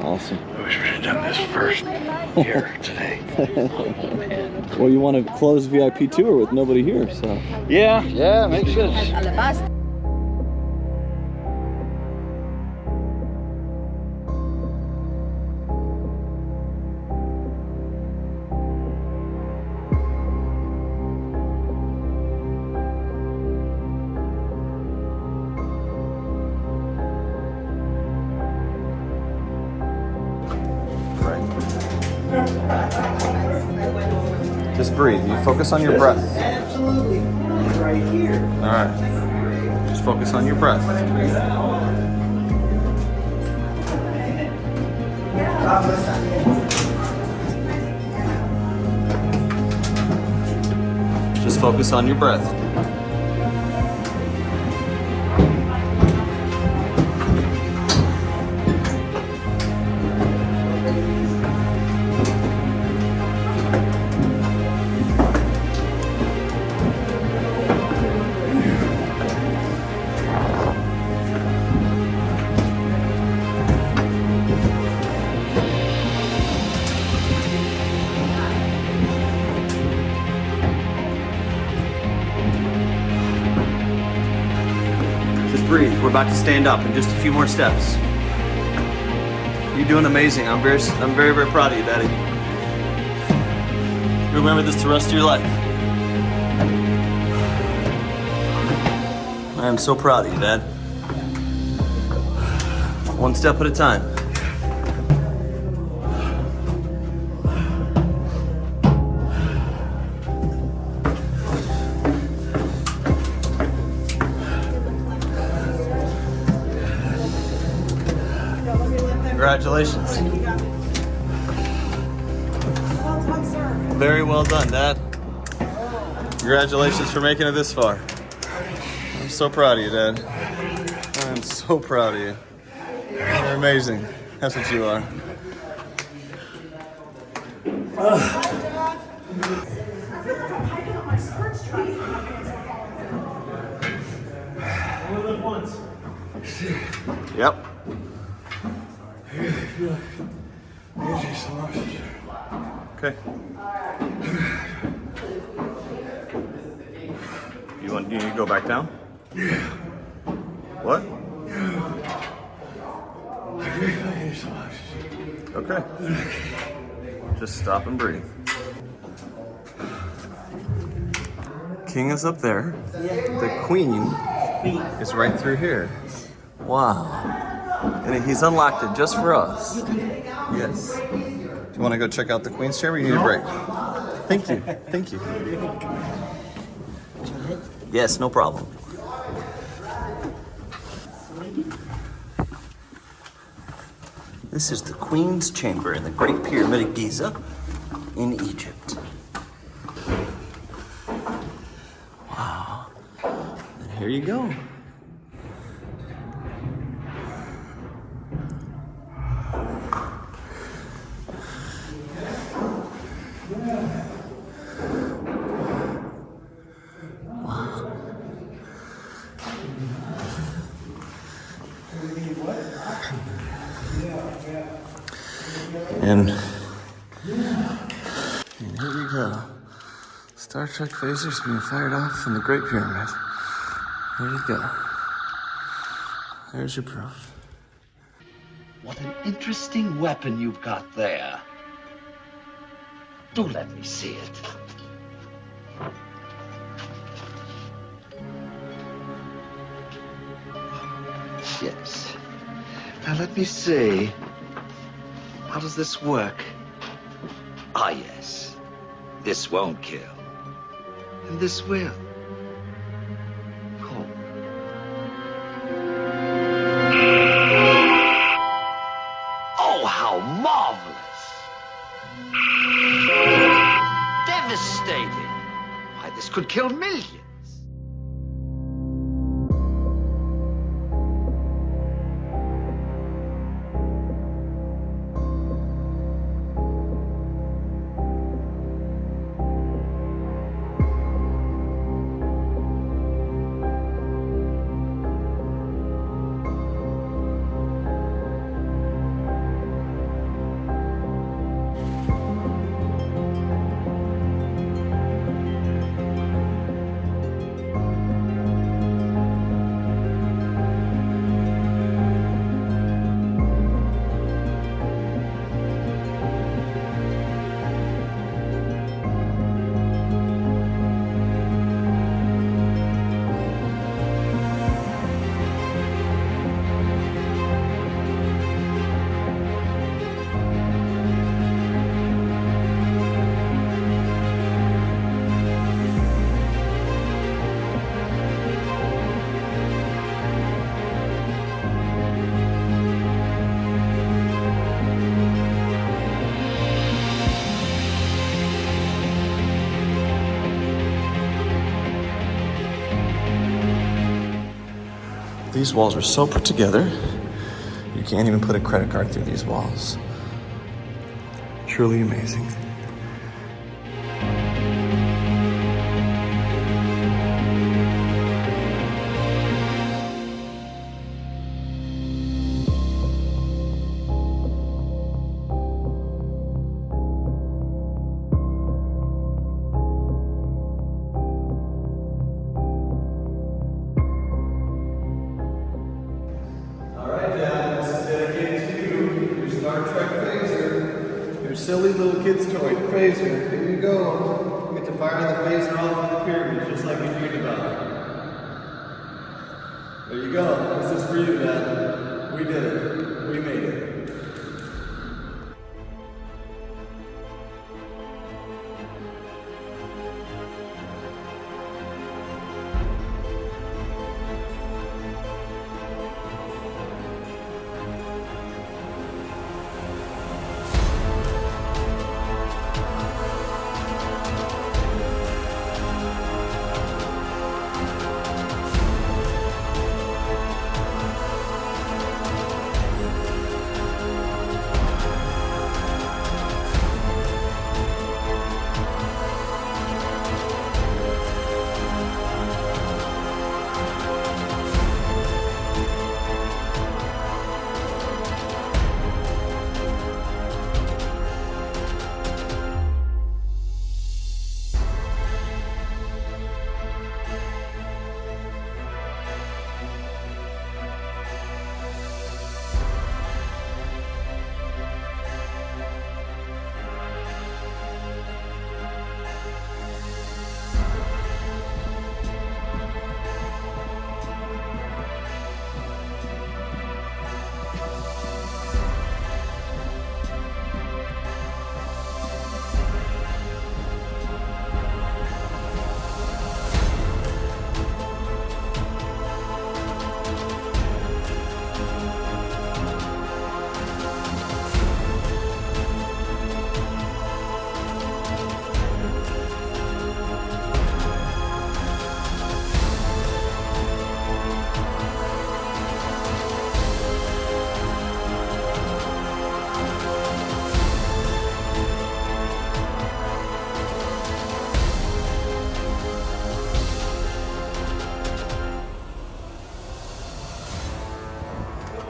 Awesome. I wish we'd have done this first here today. Well, you want to close VIP tour with nobody here, so. Yeah, makes sense. Just breathe. You focus on your breath. Absolutely. Right here. All right. Just focus on your breath. Just focus on your breath. Breathe. We're about to stand up in just a few more steps. You're doing amazing. I'm very, very proud of you, Daddy. Remember this the rest of your life. I am so proud of you, Dad. One step at a time. Congratulations. Very well done, Dad. Congratulations for making it this far. I'm so proud of you, Dad. I'm so proud of you. You're amazing. That's what you are. Yep. Okay. You need to go back down? What? Okay. Just stop and breathe. King is up there. The queen is right through here. Wow. And he's unlocked it just for us. Yes. Do you want to go check out the Queen's chamber? You need a break. Thank you. Thank you. Yes, no problem. This is the Queen's chamber in the Great Pyramid of Giza in Egypt. Wow. And here you go. And here we go. Star Trek phasers being fired off in the Great Pyramid. There you go. There's your proof. What an interesting weapon you've got there. Do let me see it. Yes. Now let me see. How does this work? Ah, yes. This won't kill. And this will. Oh. Oh, how marvelous! Devastating! Why, this could kill millions. These walls are so put together, you can't even put a credit card through these walls. Truly amazing. Silly little kid's toy, phaser. Here you go. You get to fire the phaser off of the pyramid just like you dreamed about. There you go. This is for you, Dad. We did it. We made it.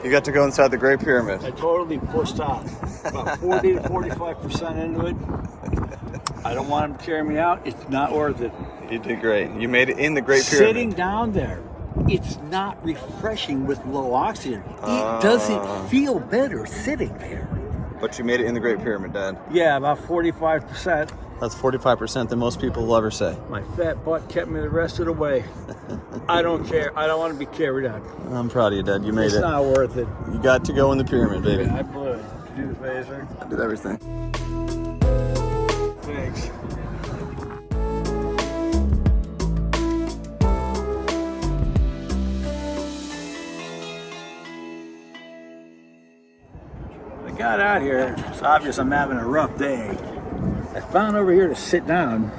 You got to go inside the Great Pyramid. I totally pushed out. About 40 to 45% into it. I don't want him to carry me out. It's not worth it. You did great. You made it in the Great Pyramid. Sitting down there, it's not refreshing with low oxygen. It doesn't feel better sitting there. But you made it in the Great Pyramid, Dad. Yeah, about 45%. That's 45% than most people will ever say. My fat butt kept me the rest of the way. I don't care. I don't want to be carried out. I'm proud of you, Dad. You made it. It's not worth it. You got to go in the pyramid, baby. Yeah, I blew it. Did you do the phaser? I did everything. Thanks. I got out here. It's obvious I'm having a rough day. I found over here to sit down,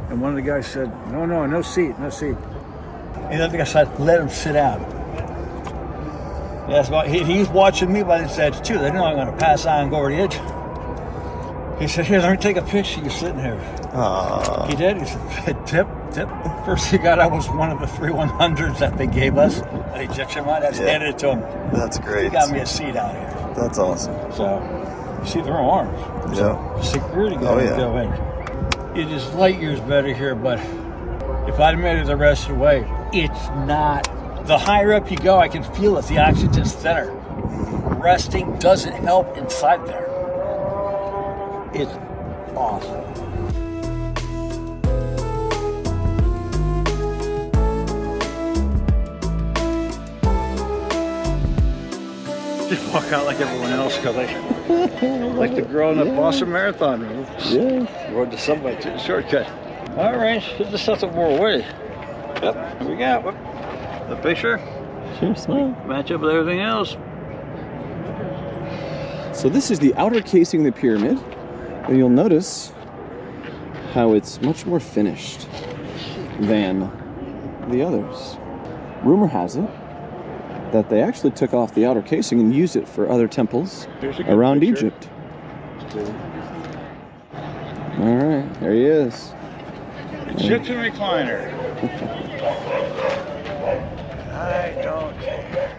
and one of the guys said, no seat. And the other guy said, let him sit down. Yes, well, he's watching me by this edge too. They know I'm going to pass on and go over the edge. He said, here, let me take a picture of you sitting here. Aww. He did. He said, tip. First he got out was one of the 3 100s that they gave us, an Egyptian one. That's handed it to him. That's great. He got me a seat out here. That's awesome. So, you see, they're armed. So, security guards go in. It is light years better here, but if I'd made it the rest of the way, it's not. The higher up you go, I can feel it. The oxygen's thinner. Resting doesn't help inside there. It's awesome. Just walk out like everyone else because I like the girl in the Boston Marathon. Yeah. Rode the subway to the shortcut. All right, this is something more away. Yep, here we go. The picture. Sure, smile. Match up with everything else. So this is the outer casing of the pyramid, and you'll notice how it's much more finished than the others. Rumor has it that they actually took off the outer casing and used it for other temples around Egypt. All right, there he is. Egyptian recliner. I don't care.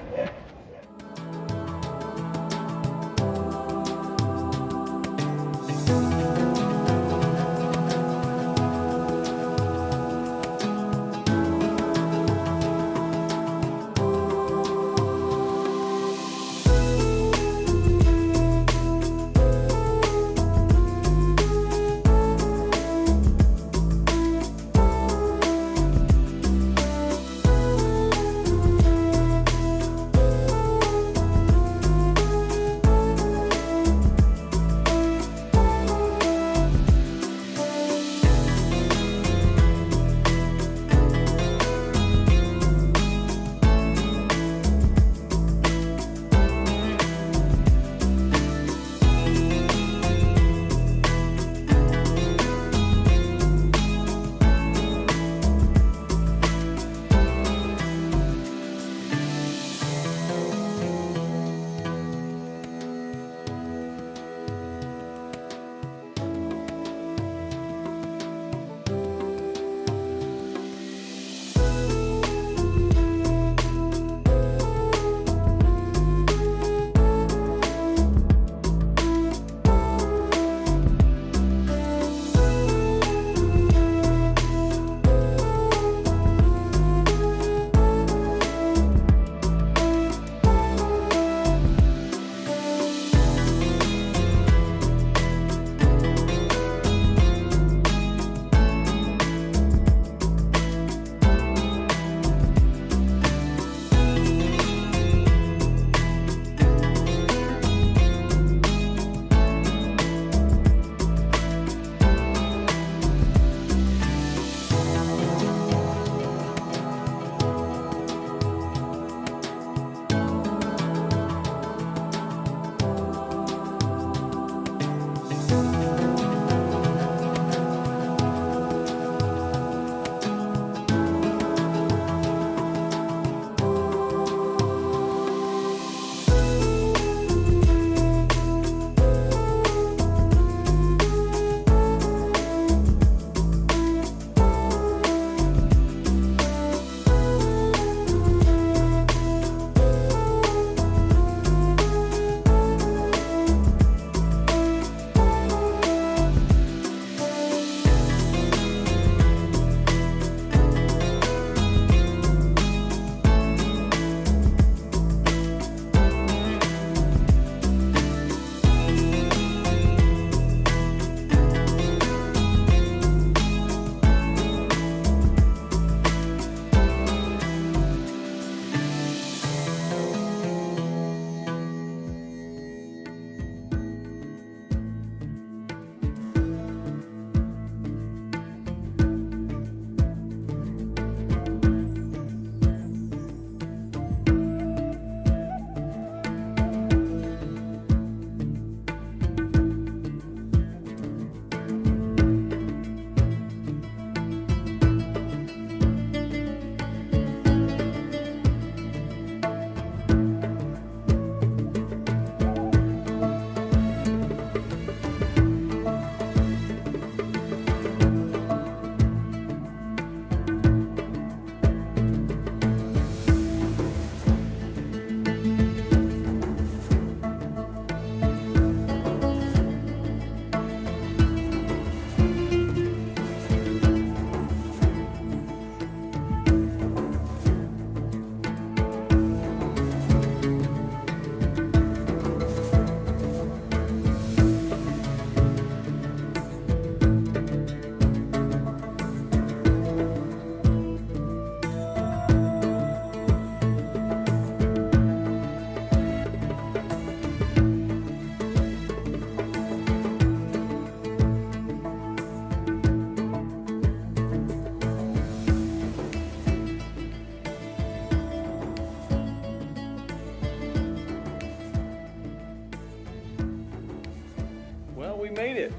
Well, we made it.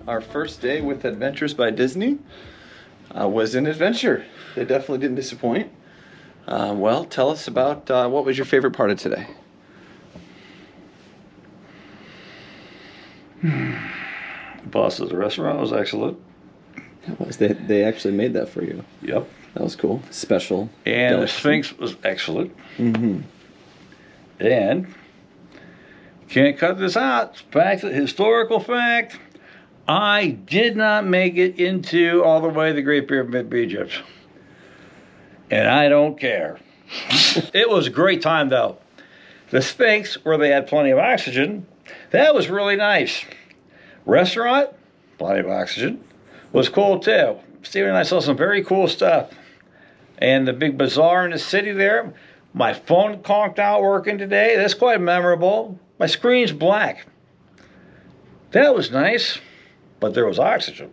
Our first day with Adventures by Disney was an adventure. They definitely didn't disappoint. Well, tell us about what was your favorite part of today? Boston's restaurant was excellent. It was. They actually made that for you. Yep. That was cool. Special. And the delicacy. Sphinx was excellent. Mm-hmm. And can't cut this out. Fact, historical fact. I did not make it into all the way to the Great Pyramid of Egypt. And I don't care. It was a great time though. The Sphinx, where they had plenty of oxygen, that was really nice. Restaurant, plenty of oxygen, was cool too. Steven and I saw some very cool stuff. And the big bazaar in the city there, my phone conked out working today. That's quite memorable. My screen's black. That was nice, but there was oxygen.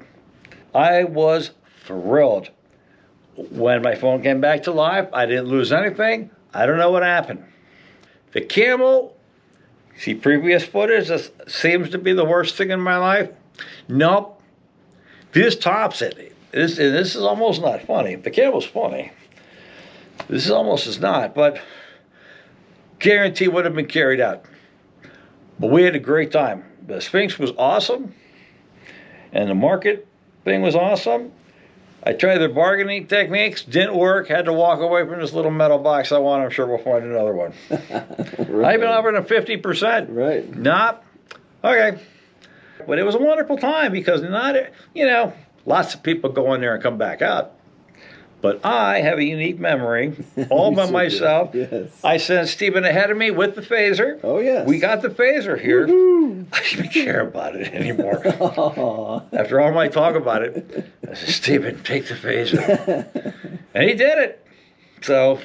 I was thrilled. When my phone came back to life, I didn't lose anything. I don't know what happened. The camel, see previous footage, this seems to be the worst thing in my life. Nope. This tops it. This is almost not funny. The camel's funny. This is almost is not, but guarantee would have been carried out. But we had a great time. The Sphinx was awesome, and the market thing was awesome. I tried their bargaining techniques, didn't work, had to walk away from this little metal box I want. I'm sure we'll find another one. Right. I've been offering a 50%. Right. Not. Okay. But it was a wonderful time because not, lots of people go in there and come back out. But I have a unique memory, all by myself. Yes. I sent Stephen ahead of me with the phaser. Oh, yes. We got the phaser here. Woo-hoo. I don't even care about it anymore. After all my talk about it, I said, Stephen, take the phaser. And he did it. So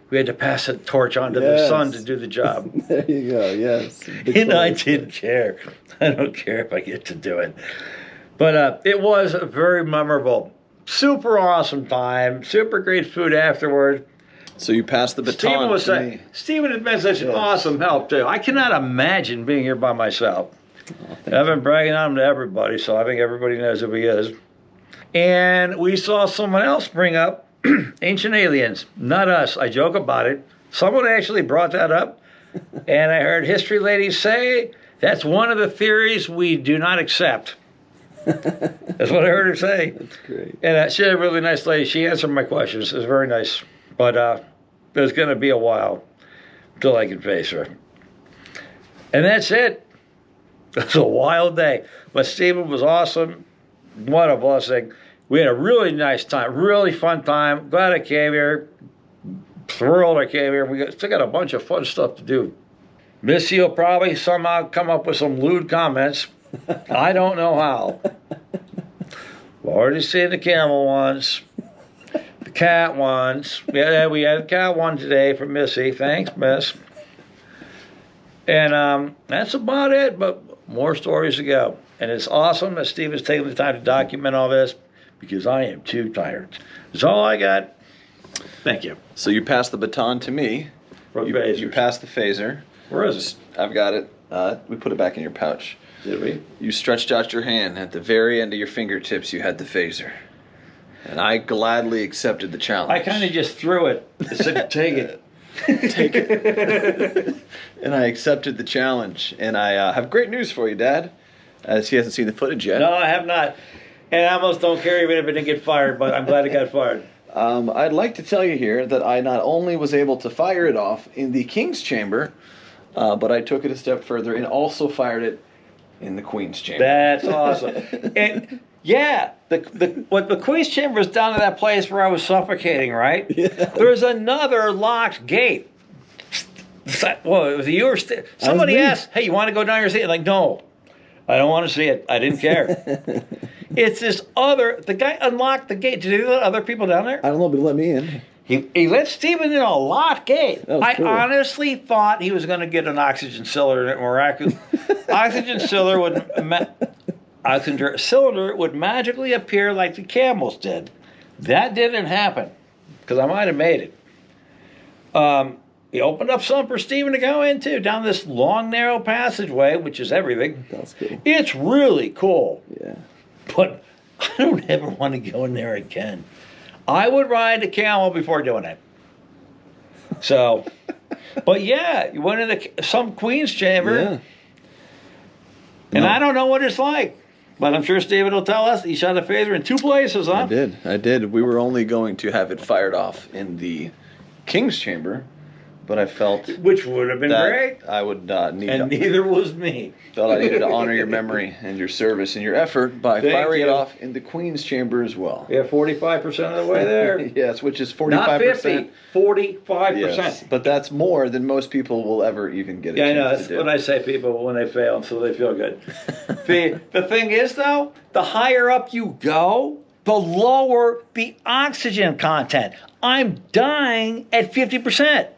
we had to pass the torch on to the sun to do the job. There you go, yes. And I didn't care. I don't care if I get to do it. But it was very memorable. Super awesome time. Super great food afterward. So you passed the baton. Stephen has been such an awesome help too. I cannot imagine being here by myself. I've been bragging on him to everybody, so I think everybody knows who he is. And we saw someone else bring up ancient aliens. Not us. I joke about it. Someone actually brought that up. And I heard history ladies say that's one of the theories we do not accept. That's what I heard her say. That's great. And she's a really nice lady. She answered my questions. It was very nice. But there's going to be a while until I can face her. And that's it. It was a wild day. But Stephen was awesome. What a blessing. We had a really nice time. Really fun time. Glad I came here. Thrilled I came here. We still got a bunch of fun stuff to do. Missy will probably somehow come up with some lewd comments. I don't know how. We've already seen the camel ones, the cat ones. Yeah, we had a cat one today from Missy. Thanks, Miss. And that's about it, but more stories to go. And it's awesome that Steve is taking the time to document all this because I am too tired. That's all I got. Thank you. So you passed the baton to me. You passed the phaser. Where is it? I've got it. We put it back in your pouch. Did we? You stretched out your hand. At the very end of your fingertips, you had the phaser. And I gladly accepted the challenge. I kind of just threw it. I said, take it. Take it. And I accepted the challenge. And I have great news for you, Dad. As he hasn't seen the footage yet. No, I have not. And I almost don't care even if it didn't get fired, but I'm glad it got fired. I'd like to tell you here that I not only was able to fire it off in the King's Chamber, but I took it a step further and also fired it in the Queen's Chamber. That's awesome. And yeah, the Queen's Chamber is down to that place where I was suffocating, right? Yeah. There's another locked gate. Well, it was you or somebody asked, "Hey, you want to go down your seat?" Like, no, I don't want to see it. I didn't care. It's this other. The guy unlocked the gate. Did he let other people down there? I don't know, but he let me in. He let Stephen in a locked gate. Cool. Honestly thought he was going to get an oxygen cylinder. Miraculous. Oxygen cylinder would magically appear like the camels did. That didn't happen because I might have made it. he opened up something for Stephen to go into down this long, narrow passageway, which is everything. That's cool. It's really cool. Yeah. But I don't ever want to go in there again. I would ride the camel before doing it. So, but yeah, you went into some queen's chamber. Yeah. And I don't know what it's like. But I'm sure Steven will tell us he shot a phaser in 2 places, huh? I did. We were only going to have it fired off in the King's Chamber, but I felt which would have been that great. I would need. And neither was me. Felt I needed to honor your memory and your service and your effort by Thank firing you. it off in the Queen's Chamber as well. Yeah, 45% of the way there. Yes, which is 45%. Not 50, 45%. Yes, but that's more than most people will ever even get a Yeah, I chance know. to That's do. what I say people when they fail, so they feel good. The thing is, though, the higher up you go, the lower the oxygen content. I'm dying at 50%.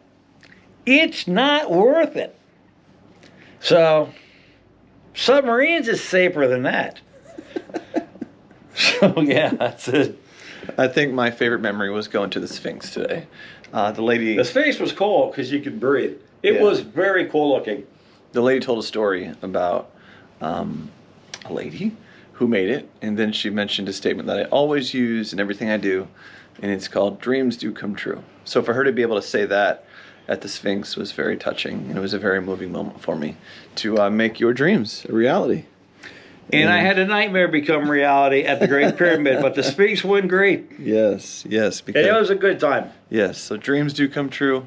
It's not worth it. So, submarines is safer than that. So, yeah, that's it. I think my favorite memory was going to the Sphinx today. The lady... The Sphinx was cool because you could breathe. It was very cool looking. The lady told a story about a lady who made it, and then she mentioned a statement that I always use in everything I do, and it's called "Dreams do come true." So for her to be able to say that at the Sphinx was very touching, and it was a very moving moment for me to make your dreams a reality. And I had a nightmare become reality at the Great Pyramid, but the Sphinx went great. Yes, yes. And it was a good time. Yes, so dreams do come true.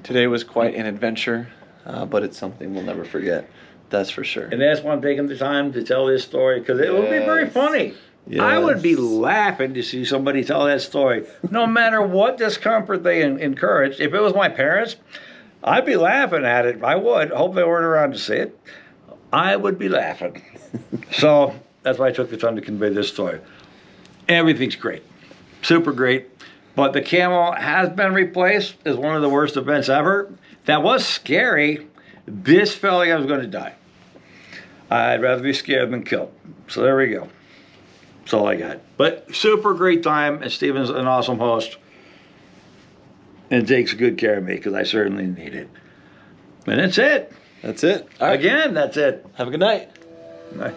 Today was quite an adventure, but it's something we'll never forget. That's for sure. And that's why I'm taking the time to tell this story, because it will be very funny. Yes. I would be laughing to see somebody tell that story, no matter what discomfort they encouraged. If it was my parents, I'd be laughing at it. I would. Hope they weren't around to see it. I would be laughing. So that's why I took the time to convey this story. Everything's great. Super great. But the camel has been replaced as one of the worst events ever. That was scary. This felt like I was going to die. I'd rather be scared than killed. So there we go. That's all I got. But super great time, and Steven's an awesome host. And takes good care of me, because I certainly need it. And that's it. That's it. All right. Again, that's it. Have a good night. Bye.